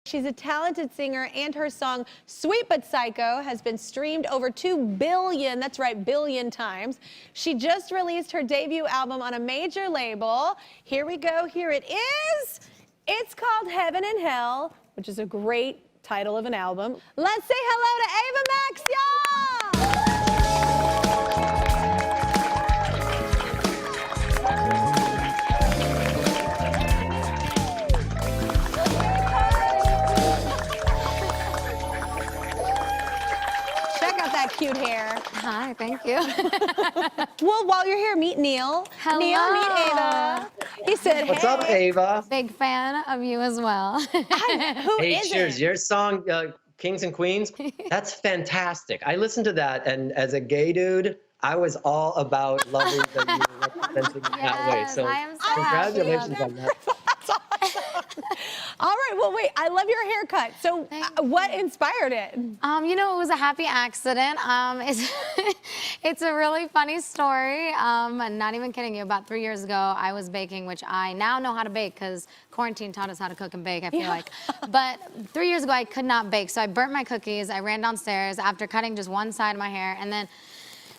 She's a talented singer, and her song Sweet But Psycho has been streamed over 2 billion, that's right, billion times. She just released her debut album on a major label. Here we go, here it is. It's called Heaven and Hell, which is a great title of an album. Let's say hello to Ava Max, y'all! That cute hair. Hi, thank you. Well, while you're here, meet Neil. Hello. Neil, meet Ava. He said, What's up, Ava? Big fan of you as well. Hey, cheers. Your song, Kings and Queens, that's fantastic. I listened to that, and as a gay dude, I was all about loving that you were representing in that way. So I am so congratulations on that. That's awesome. All right, well, wait, I love your haircut. So what inspired it? You know, it was a happy accident. It's a really funny story. I'm not even kidding you. About 3 years ago, I was baking, which I now know how to bake because quarantine taught us how to cook and bake, I feel like. But 3 years ago, I could not bake. So I burnt my cookies. I ran downstairs after cutting just one side of my hair. And then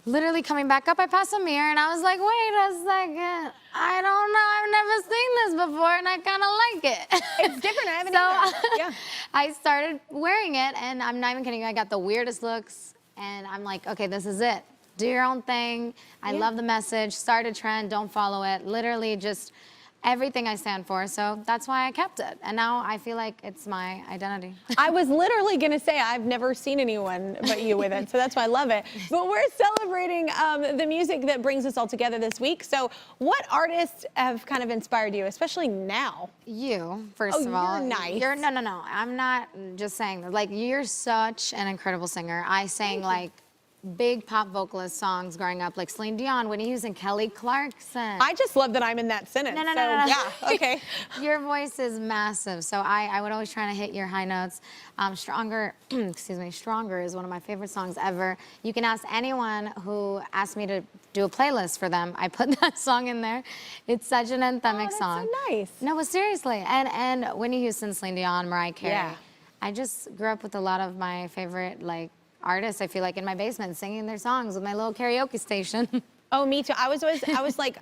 literally coming back up, I passed a mirror and I was like, wait a second. I don't know, I've never seen this before and I kind of like it. It's different, I haven't either. Yeah. I started wearing it and I'm not even kidding you, I got the weirdest looks and I'm like, okay, this is it. Do your own thing. I love the message, start a trend, don't follow it. Literally just everything I stand for, so that's why I kept it. And now I feel like it's my identity. I was literally gonna say I've never seen anyone but you with it, so that's why I love it. But we're celebrating the music that brings us all together this week. So what artists have kind of inspired you, especially now? You, first of all. You're nice. No, I'm not just saying that. Like, you're such an incredible singer. I sang like big pop vocalist songs growing up, like Celine Dion, Whitney Houston, Kelly Clarkson. I just love that I'm in that sentence. No. Yeah, okay. Your voice is massive, so I would always try to hit your high notes. Stronger, excuse me, Stronger is one of my favorite songs ever. You can ask anyone who asked me to do a playlist for them. I put that song in there. It's such an anthemic song. That's so nice. No, but seriously, and Whitney Houston, Celine Dion, Mariah Carey. Yeah. I just grew up with a lot of my favorite, like, artists, I feel like, in my basement singing their songs with my little karaoke station. Oh, me too. I was like,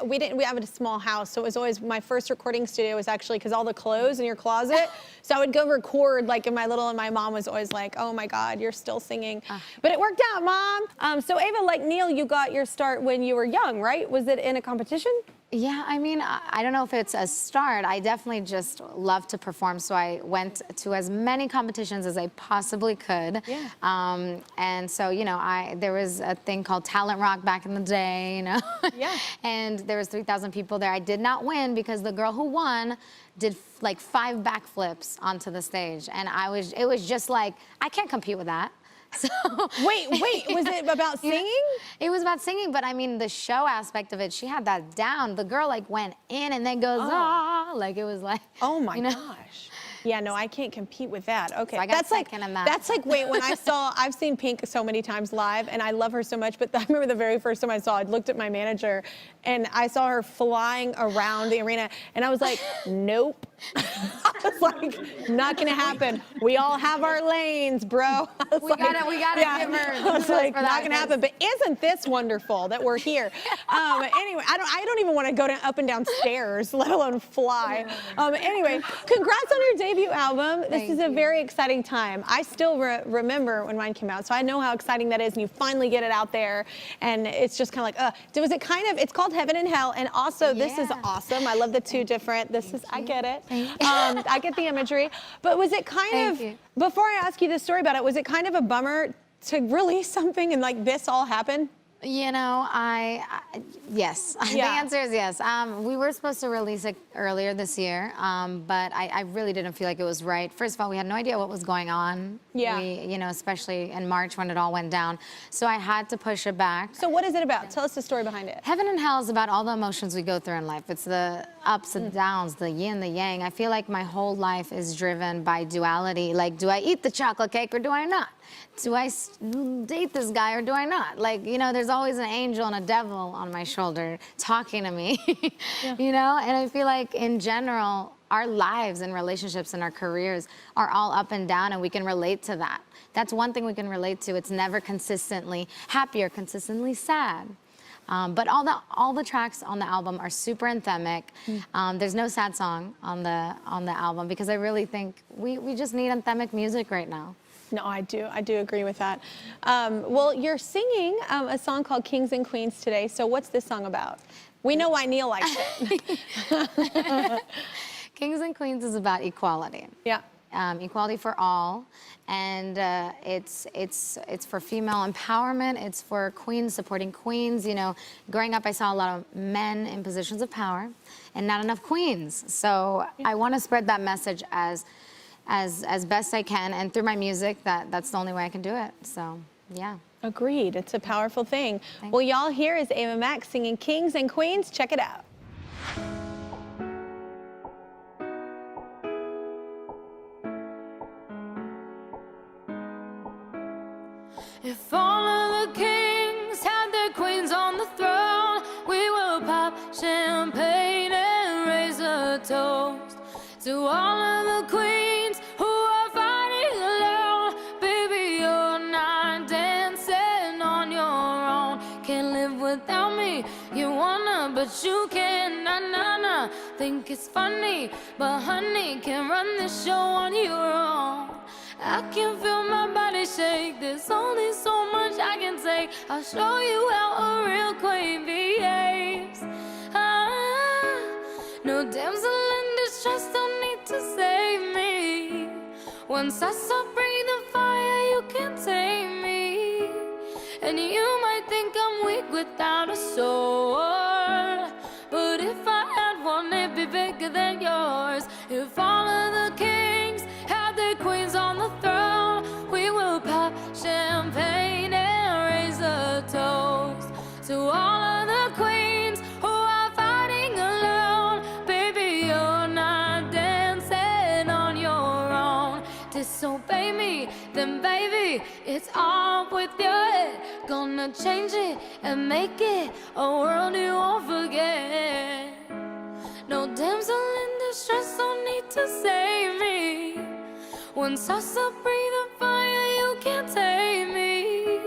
we have a small house, so it was always, my first recording studio was actually, because all the clothes in your closet, so I would go record like in my little, and my mom was always like, oh my God, you're still singing. But it worked out, Mom. So Ava, like Neil, you got your start when you were young, right? Was it in a competition? Yeah, I mean, I don't know if it's a start. I definitely just love to perform, so I went to as many competitions as I possibly could. Yeah. And so, you know, there was a thing called Talent Rock back in the day, you know? Yeah. And there was 3,000 people there. I did not win because the girl who won did like 5 backflips onto the stage. And it was just like, I can't compete with that. So wait, was it about singing? It was about singing, but I mean, the show aspect of it, she had that down. The girl like went in and then goes, ah, like it was like, oh my gosh. Yeah, no, I can't compete with that. Okay, so I got second in that. That's like, wait, when I've seen Pink so many times live, and I love her so much, but I remember the very first time I saw it, I looked at my manager, and I saw her flying around the arena, and I was like, nope. I was like, not gonna happen. We all have our lanes, bro. We gotta give her. I was like, not gonna happen. But isn't this wonderful that we're here? Anyway, I don't even want to go up and down stairs, let alone fly. Anyway, congrats on your debut album. This is a very exciting time. I still remember when mine came out, so I know how exciting that is, and you finally get it out there, and it's just kind of like, was it kind of? It's called Heaven and Hell, and also this is awesome. I love the two different. I get it. I get the imagery. But was it kind of, before I ask you the story about it, was it kind of a bummer to release something and like this all happen? You know, yes. The answer is yes. We were supposed to release it earlier this year, but I really didn't feel like it was right. First of all, we had no idea what was going on. Yeah. You know, especially in March when it all went down. So I had to push it back. So what is it about? Tell us the story behind it. Heaven and Hell is about all the emotions we go through in life. It's the ups and downs, the yin, the yang. I feel like my whole life is driven by duality. Like, do I eat the chocolate cake or do I not? Do I date this guy or do I not? Like, you know, there's always an angel and a devil on my shoulder talking to me, you know? And I feel like in general, our lives and relationships and our careers are all up and down, and we can relate to that. That's one thing we can relate to. It's never consistently happy or consistently sad. But all the tracks on the album are super anthemic. There's no sad song on the album because I really think we just need anthemic music right now. No, I do agree with that. Well, you're singing a song called Kings and Queens today. So what's this song about? We know why Neil likes it. Kings and Queens is about equality. Yeah. Equality for all, and it's for female empowerment. It's for queens supporting queens. You know, growing up, I saw a lot of men in positions of power, and not enough queens. So I want to spread that message as best I can, and through my music, that's the only way I can do it. So yeah. Agreed. It's a powerful thing. Well, y'all, here is Ava Max singing Kings and Queens. Check it out. If all of the kings had their queens on the throne, we will pop champagne and raise a toast to all of the queens who are fighting alone. Baby, you're not dancing on your own. Can't live without me. You wanna, but you can't. Nah. Think it's funny, but honey, can't run this show on your own. I can feel my body shake. There's only so much I can take. I'll show you how a real queen behaves. No damsel in distress don't need to save me. Once I stop breathing fire, you can't tame me. And you might think I'm weak without a sword, but if I had one, it'd be bigger than yours. If all of the kings had their queens on the throne, we will pop champagne and raise a toast to all of the queens who are fighting alone. Baby, you're not dancing on your own. Disobey me, then baby, it's off with your head. Gonna change it and make it a world you won't forget. No damsel in distress don't need to save me. Once I stop breathing fire, you can't tame me.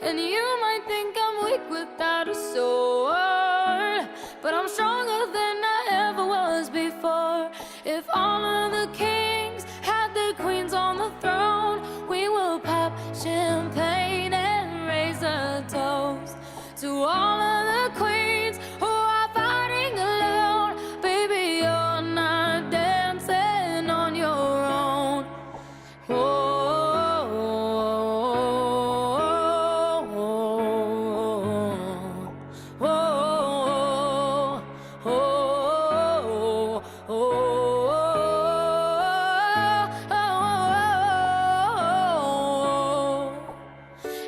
And you might think I'm weak without a sword, but I'm stronger than I ever was before. If all of the kings had their queens on the throne, we will pop champagne and raise a toast to all of the queens who are fighting alone. Baby, you're not dancing on your own.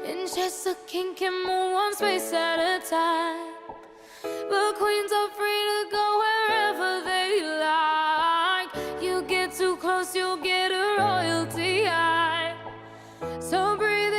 And just a king can move one space at a time, but queens are free to go wherever they like. You get too close, you'll get a royalty high. So breathe